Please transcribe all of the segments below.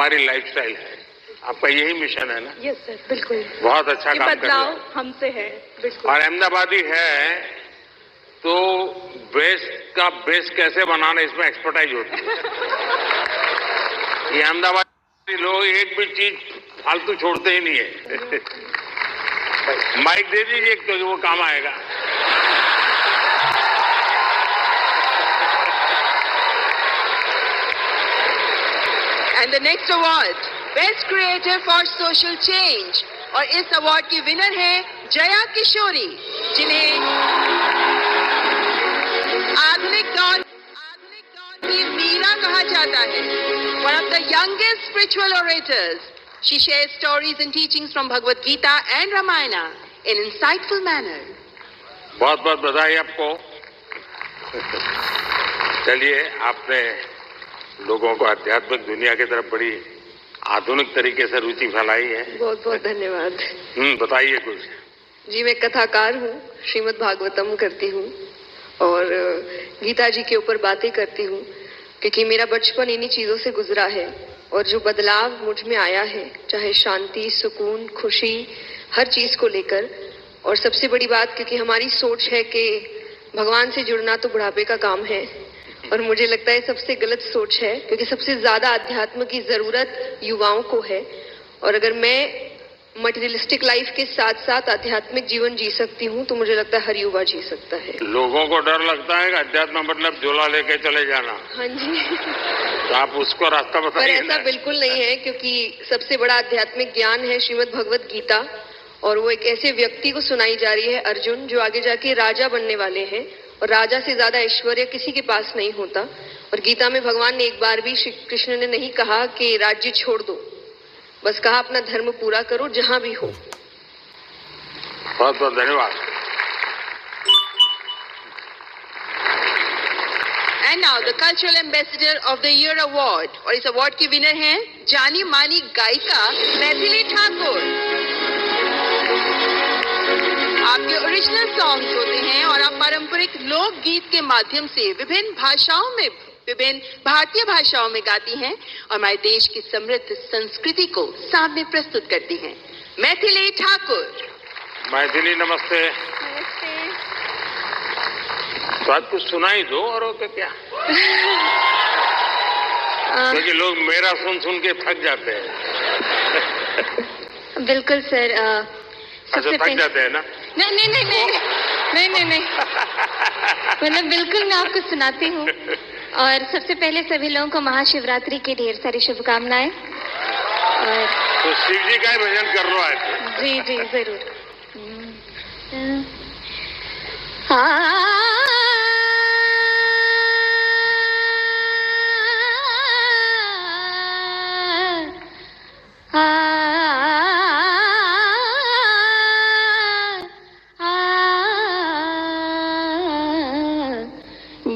हमारी लाइफस्टाइल है। आपका यही मिशन है ना? यस सर, बिल्कुल। बहुत अच्छा काम कर रहे हो। बदलाव हमसे है, बिल्कुल। और अहमदाबादी है तो वेस्ट का बेस्ट कैसे बनाना, इसमें एक्सपर्टाइज होती है। ये अहमदाबादी लोग एक भी चीज फालतू छोड़ते ही नहीं है। माइक दे दीजिए एक तो वो काम आएगा। And the next award best creator for social change, और इस अवार्ड की विनर है जया किशोरी, जिन्हें आधुनिक दौर की मीरा कहा जाता है। One of the youngest spiritual orators, she shares stories and teachings from Bhagavad Gita and Ramayan in insightful manner. बहुत बहुत बधाई आपको। चलिए, आपने लोगों को आध्यात्मिक दुनिया की तरफ बड़ी आधुनिक तरीके से रुचि फैलाई है। बहुत बहुत धन्यवाद। बताइए कुछ। जी, मैं कथाकार हूँ, श्रीमद् भागवतम करती हूँ और गीता जी के ऊपर बातें करती हूँ, क्योंकि मेरा बचपन इन्हीं चीजों से गुजरा है। और जो बदलाव मुझ में आया है, चाहे शांति, सुकून, खुशी, हर चीज को लेकर। और सबसे बड़ी बात, क्योंकि हमारी सोच है कि भगवान से जुड़ना तो बुढ़ापे का काम है, और मुझे लगता है सबसे गलत सोच है, क्योंकि सबसे ज्यादा अध्यात्म की जरूरत युवाओं को है। और अगर मैं मटेरियलिस्टिक लाइफ के साथ साथ आध्यात्मिक जीवन जी सकती हूँ, तो मुझे लगता है हर युवा जी सकता है। लोगों को डर लगता है कि अध्यात्म मतलब झोला लेके चले जाना। हाँ जी। तो आप उसको रास्ता बताइए। पर ऐसा बिल्कुल नहीं है, क्योंकि सबसे बड़ा आध्यात्मिक ज्ञान है श्रीमद् भगवद गीता, और वो एक ऐसे व्यक्ति को सुनाई जा रही है, अर्जुन, जो आगे जाके राजा बनने वाले हैं। और राजा से ज्यादा ऐश्वर्य किसी के पास नहीं होता। और गीता में भगवान ने एक बार भी, श्री कृष्ण ने नहीं कहा कि राज्य छोड़ दो, बस कहा अपना धर्म पूरा करो जहां भी हो। बहुत बहुत धन्यवाद। And now the cultural ambassador of the year award, और इस अवार्ड की विनर हैं जानी मानी गायिका मैथिली ठाकुर। आपके ओरिजिनल सॉन्ग्स होते हैं और आप पारंपरिक लोकगीत के माध्यम से विभिन्न भाषाओं में, विभिन्न भारतीय भाषाओं में गाती हैं और हमारे देश की समृद्ध संस्कृति को सामने प्रस्तुत करती हैं। मैथिली ठाकुर। मैथिली, नमस्ते। नमस्ते। तो आज कुछ सुनाई दो, और तो क्या। क्योंकि लोग मेरा सुन सुन के थक जाते हैं। बिल्कुल सर। अच्छा, थक जाते हैं ना? नहीं, मतलब बिल्कुल मैं आपको सुनाती हूँ। और सबसे पहले सभी लोगों को महाशिवरात्रि की ढेर सारी शुभकामनाएं। और तो शिव जी का ही भजन कर लो आज। जी जी जरूर।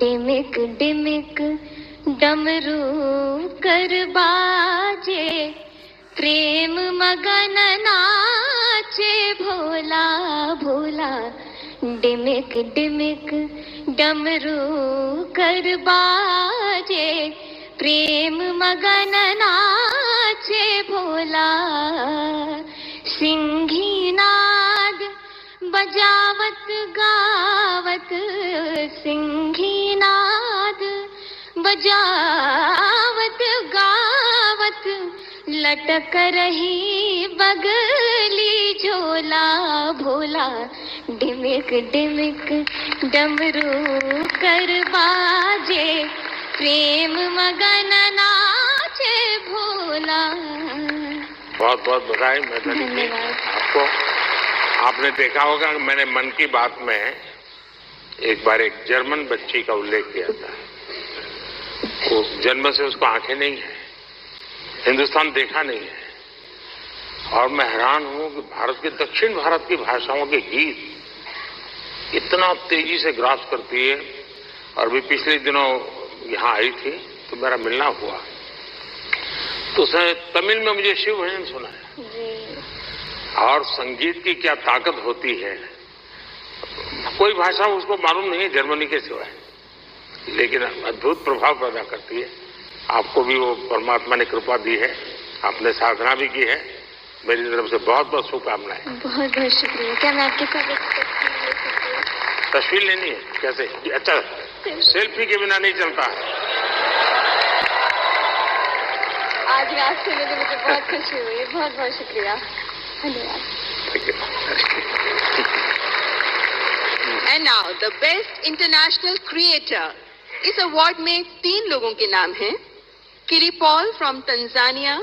डिमिक डिमिक डमरू कर बाजे, प्रेम मगन नाचे भोला भोला। डिमिक डिमिक डमरू कर बाजे, प्रेम मगन नाचे भोला। सिंही नाद बजावत गावत, सिंही नाद बजावत गावत, लटक रही बगली झोला भोला। डिमिक डिमिक डमरू कर बाजे, प्रेम मगन नाचे भोला। बहुत बहुत बधाई मैथिली जी आपको। आपने देखा होगा, मैंने मन की बात में एक बार एक जर्मन बच्ची का उल्लेख किया था। वो जन्म से उसको आंखें नहीं है, हिंदुस्तान देखा नहीं है, और मैं हैरान हूं कि भारत के, दक्षिण भारत की भाषाओं के गीत इतना तेजी से ग्रास करती है। और भी पिछले दिनों यहाँ आई थी तो मेरा मिलना हुआ, तो उसने तमिल में मुझे शिव भजन सुनाया। और संगीत की क्या ताकत होती है, कोई भाषा उसको मालूम नहीं है जर्मनी के सिवाय, लेकिन अद्भुत प्रभाव पैदा करती है। आपको भी वो परमात्मा ने कृपा दी है। आपने साधना भी की है, मेरी तरफ से बहुत बहुत शुभकामनाएं। बहुत बहुत शुक्रिया। क्या मैं आपके साथ एक तस्वीर ले सकती हूँ? तस्वीर लेनी है? कैसे? अच्छा, सेल्फी के बिना नहीं चलता है। आज रास्ते में मुझे बहुत खुशी हुई। बहुत बहुत शुक्रिया, धन्यवाद। And now the best international creator. इस अवार्ड में 3 लोगों के नाम हैं, किरी Paul from Tanzania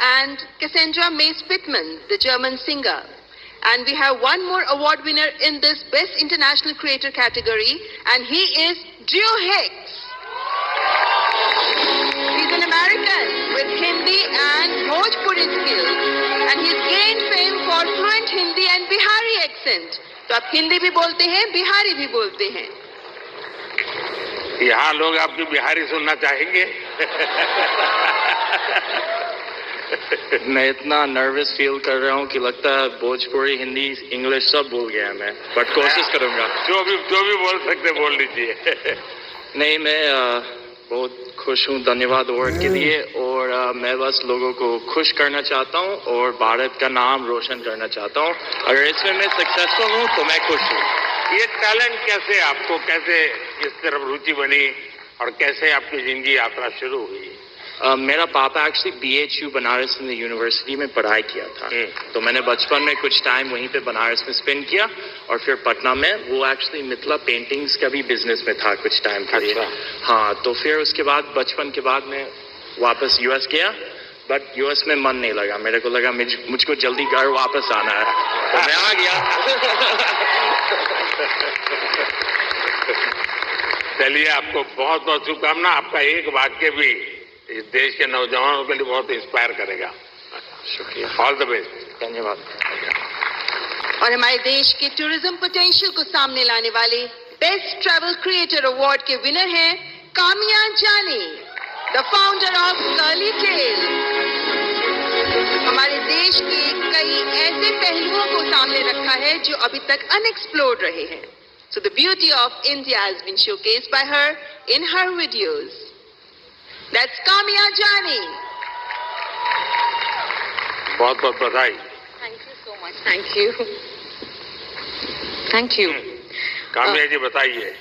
and Cassandra May Spitman, the German singer. And we have one more award winner in this Best International Creator category, and he is Geo Hicks. He's an American with Hindi and Bhojpuri skills, and he's gained fame for fluent Hindi and Bihari accent. तो आप हिंदी भी बोलते हैं, बिहारी भी बोलते हैं। यहाँ लोग आपकी बिहारी सुनना चाहेंगे। मैं इतना नर्वस फील कर रहा हूँ कि लगता है भोजपुरी, हिंदी, इंग्लिश सब भूल गया मैं, बट कोशिश करूँगा। जो भी बोल सकते बोल लीजिए। नहीं, मैं बहुत खुश हूँ, धन्यवाद अवार्ड के लिए। और मैं बस लोगों को खुश करना चाहता हूँ और भारत का नाम रोशन करना चाहता हूँ। अगर इसमें मैं सक्सेसफुल हूँ तो मैं खुश हूँ। ये टैलेंट कैसे आपको, कैसे इस तरफ रुचि बनी और कैसे आपकी जिंदगी यात्रा शुरू हुई? मेरा पापा actually BHU Banaras Hindu university में पढ़ाई किया था, तो मैंने बचपन में कुछ टाइम वहीं पे बनारस में स्पेंड किया और फिर पटना में वो एक्चुअली मिथिला पेंटिंग्स का भी बिजनेस में था कुछ टाइम के लिए। हाँ, तो फिर उसके बाद बचपन के बाद मैं वापस US गया, बट US में मन नहीं लगा। मेरे को लगा मुझको जल्दी घर वापस आना है, तो मैं आ गया। चलिए, आपको बहुत बहुत शुभकामना। आपका एक वाक्य भी इस देश के नौजवानों के लिए बहुत इंस्पायर करेगा। शुक्रिया, ऑल द बेस्ट। धन्यवाद। और हमारे देश के टूरिज्म पोटेंशियल को सामने लाने वाले बेस्ट ट्रैवल क्रिएटर अवार्ड के विनर हैं Kamiya Jani, the founder of Curly Tales. हमारे देश के कई ऐसे पहलुओं को सामने रखा है जो अभी तक अनएक्सप्लोर्ड रहे हैं। So the beauty of India has been showcased by her in her videos. That's Kamya Jani. बहुत बहुत बधाई। Thank you so much. Thank you. Kamiya ji बताइए।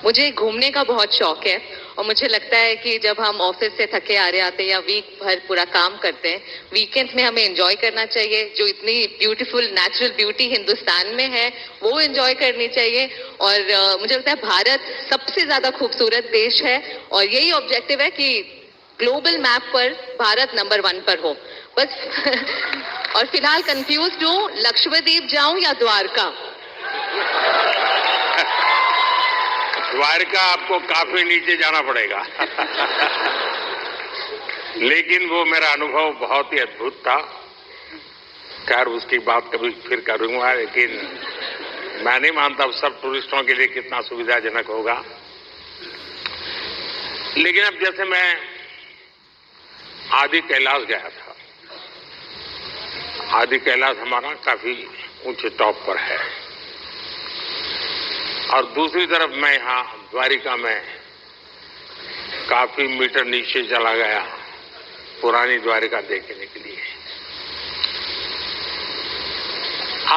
मुझे घूमने का बहुत शौक है और मुझे लगता है कि जब हम ऑफिस से थके आ रहे आते हैं या वीक भर पूरा काम करते हैं, वीकेंड में हमें एंजॉय करना चाहिए। जो इतनी ब्यूटीफुल नेचुरल ब्यूटी हिंदुस्तान में है वो एंजॉय करनी चाहिए। और मुझे लगता है भारत सबसे ज्यादा खूबसूरत देश है और यही ऑब्जेक्टिव है कि ग्लोबल मैप पर भारत नंबर 1 पर हो बस। और फिलहाल कंफ्यूज हूँ, लक्षद्वीप जाऊं या द्वारका? द्वारका आपको काफी नीचे जाना पड़ेगा। लेकिन वो मेरा अनुभव बहुत ही अद्भुत था। खैर, उसकी बात कभी फिर करूंगा, लेकिन मैं नहीं मानता सब टूरिस्टों के लिए कितना सुविधाजनक होगा। लेकिन अब जैसे मैं आदि कैलाश गया था, आदि कैलाश हमारा काफी ऊंचे टॉप पर है, और दूसरी तरफ मैं यहाँ द्वारिका में काफी मीटर नीचे चला गया पुरानी द्वारिका देखने के लिए।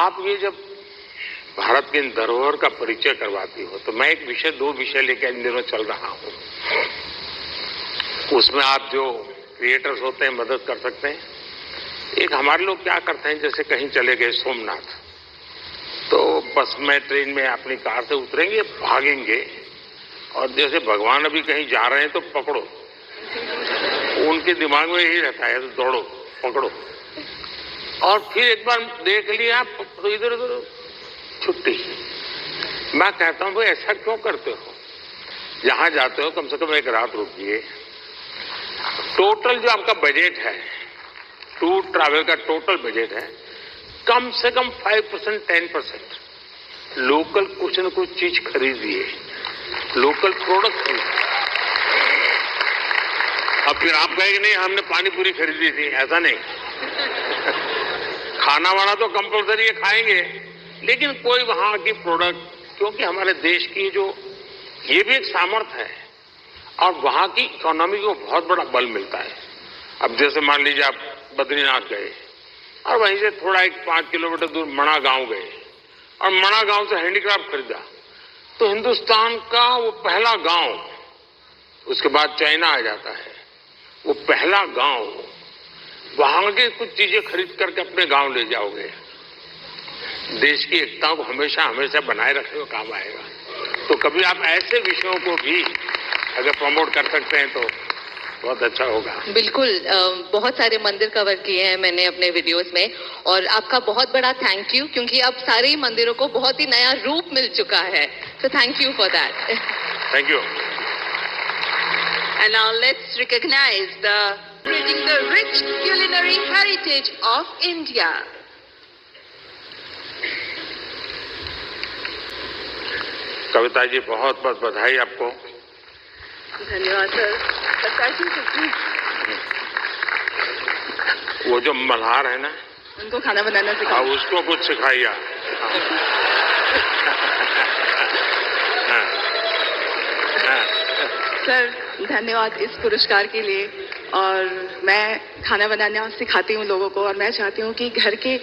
आप ये जब भारत के धरोहर का परिचय करवाती हो तो मैं दो विषय लेकर इन दिनों चल रहा हूँ। उसमें आप जो क्रिएटर्स होते हैं मदद कर सकते हैं। एक हमारे लोग क्या करते हैं, जैसे कहीं चले गए सोमनाथ, तो बस में ट्रेन में अपनी कार से उतरेंगे, भागेंगे, और जैसे भगवान अभी कहीं जा रहे हैं तो पकड़ो। उनके दिमाग में यही रहता है, तो दौड़ो, पकड़ो, और फिर एक बार देख लिया तो इधर उधर छुट्टी। मैं कहता हूं भाई ऐसा क्यों करते हो? जहां जाते हो कम से कम एक रात रुकिए। टोटल जो आपका बजट है, टूर ट्रैवल का टोटल बजट है, कम से कम 5% 10% लोकल कुछ न कुछ चीज खरीदिए, लोकल प्रोडक्ट खरीदिए। अब फिर आप कहेंगे नहीं हमने पानी पूरी खरीदी थी, ऐसा नहीं। खाना वाना तो कंपलसरी है, खाएंगे, लेकिन कोई वहां की प्रोडक्ट, क्योंकि हमारे देश की जो ये भी एक सामर्थ्य है और वहां की इकोनॉमी को बहुत बड़ा बल मिलता है। अब जैसे मान लीजिए आप बद्रीनाथ गए और वहीं से थोड़ा एक 5 किलोमीटर दूर मणा गांव गए और मणा गांव से हैंडीक्राफ्ट खरीदा, तो हिंदुस्तान का वो पहला गांव, उसके बाद चाइना आ जाता है, वो पहला गांव, वहां के कुछ चीजें खरीद करके अपने गांव ले जाओगे, देश की एकता को हमेशा हमेशा बनाए रखने में काम आएगा। तो कभी आप ऐसे विषयों को भी अगर प्रमोट कर सकते हैं तो बहुत अच्छा होगा। बिल्कुल, बहुत सारे मंदिर कवर किए हैं मैंने अपने वीडियोस में, और आपका बहुत बड़ा थैंक यू, क्योंकि अब सारे ही मंदिरों को बहुत ही नया रूप मिल चुका है। So thank you for that. Thank you. And now let's recognize the rich culinary heritage of India. Kavita ji, बहुत बहुत बधाई आपको। धन्यवाद सर। वो जो मल्हार है ना, उनको खाना बनाना सिखाओ। उसको कुछ सिखाइए। सर धन्यवाद इस पुरस्कार के लिए, और मैं खाना बनाना सिखाती हूँ लोगों को, और मैं चाहती हूँ कि घर के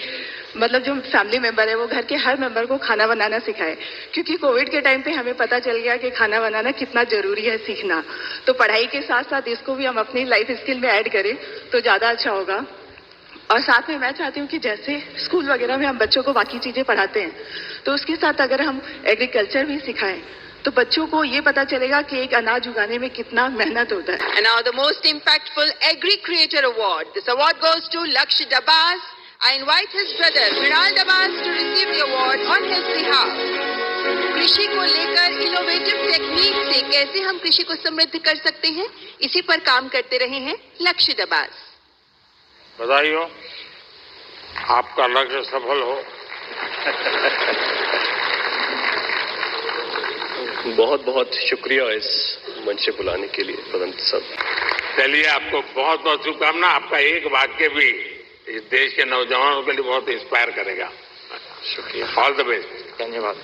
मतलब जो फैमिली मेंबर है वो घर के हर मेंबर को खाना बनाना सिखाए, क्योंकि कोविड के टाइम पे हमें पता चल गया कि खाना बनाना कितना जरूरी है सीखना। तो पढ़ाई के साथ साथ इसको भी हम अपनी लाइफ स्किल में ऐड करें तो ज्यादा अच्छा होगा। और साथ में मैं चाहती हूँ कि जैसे स्कूल वगैरह में हम बच्चों को बाकी चीजें पढ़ाते हैं, तो उसके साथ अगर हम एग्रीकल्चर भी सिखाएं तो बच्चों को ये पता चलेगा कि एक अनाज उगाने में कितना मेहनत होता है। And now the most impactful Agri Creator Award. This award goes to Lakshya Dabas. I invite his brother Mrinal Dabas to receive the award on his behalf. कृषि को लेकर इनोवेटिव टेक्निक से कैसे हम कृषि को समृद्ध कर सकते हैं, इसी पर काम करते रहे हैं लक्ष्य दबास। बधाई हो, आपका लक्ष्य सफल हो। बहुत बहुत शुक्रिया इस मंच से बुलाने के लिए बदंत साहब। चलिए, आपको बहुत बहुत शुभकामना। आपका एक वाक्य भी इस देश के नौजवानों के लिए बहुत इंस्पायर करेगा। शुक्रिया, ऑल द बेस्ट। धन्यवाद।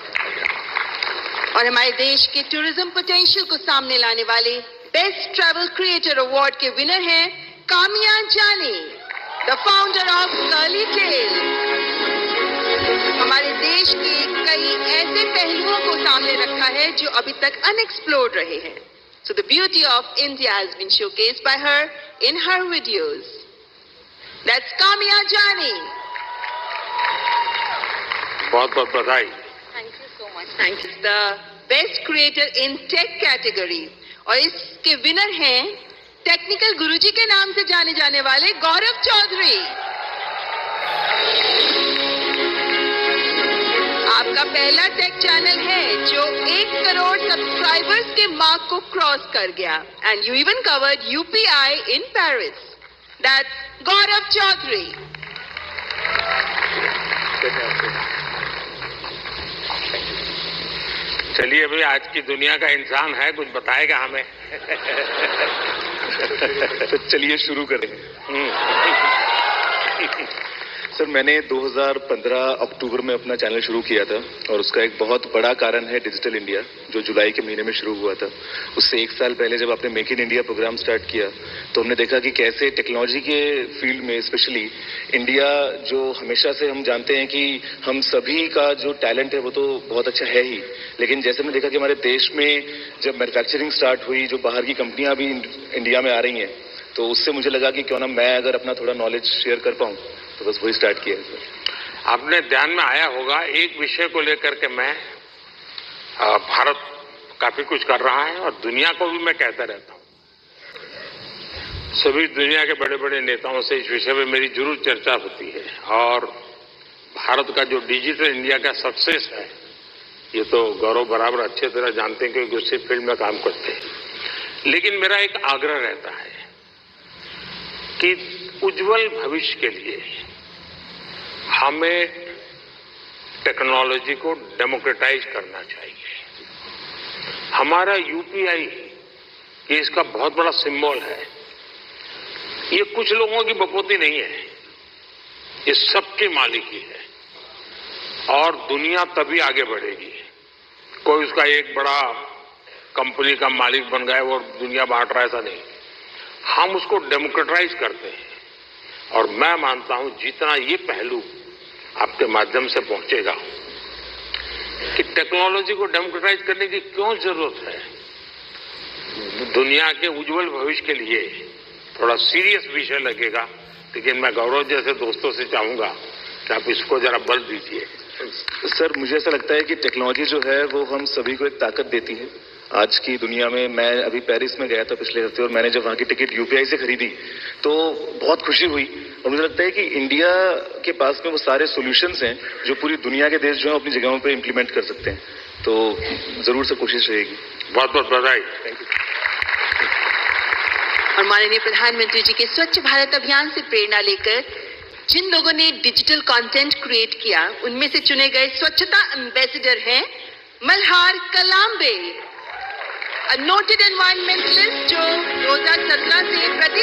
और हमारे देश के टूरिज्म पोटेंशियल को सामने लाने वाले बेस्ट ट्रैवल क्रिएटर अवार्ड के विनर हैं Kamiya Jani, the founder of Curly Tales. हमारे देश के कई ऐसे पहलुओं को सामने रखा है जो अभी तक अनएक्सप्लोर्ड रहे हैं। So the beauty of India has been showcased by her in her videos. That's Kamya Jani. बहुत बहुत बधाई। Thank you so much. Thank you. The best creator in tech category, और इसके विनर हैं टेक्निकल गुरुजी के नाम से जाने जाने वाले गौरव चौधरी। आपका पहला टेक चैनल है जो 1 करोड़ सब्सक्राइबर्स के मार्क को क्रॉस कर गया, and you even covered UPI in Paris. That's Gaurav Chaudhary. चलिए भाई, आज की दुनिया का इंसान है, कुछ बताएगा हमें। तो चलिए शुरू करें। सर, मैंने 2015 अक्टूबर में अपना चैनल शुरू किया था, और उसका एक बहुत बड़ा कारण है डिजिटल इंडिया, जो जुलाई के महीने में शुरू हुआ था। उससे 1 साल पहले जब आपने make in India programme start किया, तो हमने देखा कि कैसे टेक्नोलॉजी के फील्ड में स्पेशली इंडिया, जो हमेशा से हम जानते हैं कि हम सभी का जो टैलेंट है वो तो बहुत अच्छा है ही, लेकिन जैसे हमने देखा कि हमारे देश में जब मैन्युफैक्चरिंग स्टार्ट हुई, जो बाहर की कंपनियां भी इंडिया में आ रही हैं, तो उससे मुझे लगा कि क्यों ना मैं अगर अपना थोड़ा नॉलेज शेयर कर पाऊं, तो बस वही स्टार्ट किया है सर। आपने ध्यान में आया होगा, एक विषय को लेकर के मैं भारत काफी कुछ कर रहा है, और दुनिया को भी मैं कहता रहता हूं। सभी दुनिया के बड़े बड़े नेताओं से इस विषय में मेरी जरूर चर्चा होती है, और भारत का जो डिजिटल इंडिया का सक्सेस है, ये तो गौरव बराबर अच्छे तरह जानते हैं क्योंकि उसी फील्ड में काम करते हैं। लेकिन मेरा एक आग्रह रहता है कि उज्जवल भविष्य के लिए हमें टेक्नोलॉजी को डेमोक्रेटाइज करना चाहिए। हमारा यूपीआई ये इसका बहुत बड़ा सिंबल है। ये कुछ लोगों की बपोती नहीं है, ये सबके मालिकी है, और दुनिया तभी आगे बढ़ेगी। कोई उसका एक बड़ा कंपनी का मालिक बन गया और दुनिया बांट रहा है, ऐसा नहीं। हम उसको डेमोक्रेटाइज करते हैं। और मैं मानता हूं जितना ये पहलू आपके माध्यम से पहुंचेगा कि टेक्नोलॉजी को डेमोक्रेटाइज करने की क्यों जरूरत है, दुनिया के उज्जवल भविष्य के लिए थोड़ा सीरियस विषय लगेगा, लेकिन मैं गौरव जैसे दोस्तों से चाहूंगा कि आप इसको जरा बल दीजिए। सर, मुझे ऐसा लगता है कि टेक्नोलॉजी जो है वो हम सभी को एक ताकत देती है आज की दुनिया में। मैं अभी पेरिस में गया था पिछले हफ्ते, और मैंने जब वहां की टिकट यूपीआई से खरीदी तो बहुत खुशी हुई। और मुझे लगता है कि इंडिया के पास में वो सारे सॉल्यूशंस हैं जो पूरी दुनिया के देश जो है अपनी जगहों पे इम्प्लीमेंट कर सकते हैं। तो जरूर से कोशिश रहेगी। बहुत बहुत बधाई। Thank you. और माननीय प्रधानमंत्री जी के स्वच्छ भारत अभियान से प्रेरणा लेकर जिन लोगों ने डिजिटल कंटेंट क्रिएट किया, उनमें से चुने गए स्वच्छता एम्बेसडर हैं मल्हार कलाम्बे, नोटेड एनवायरमेंटलिस्ट जो 2017 से प्रति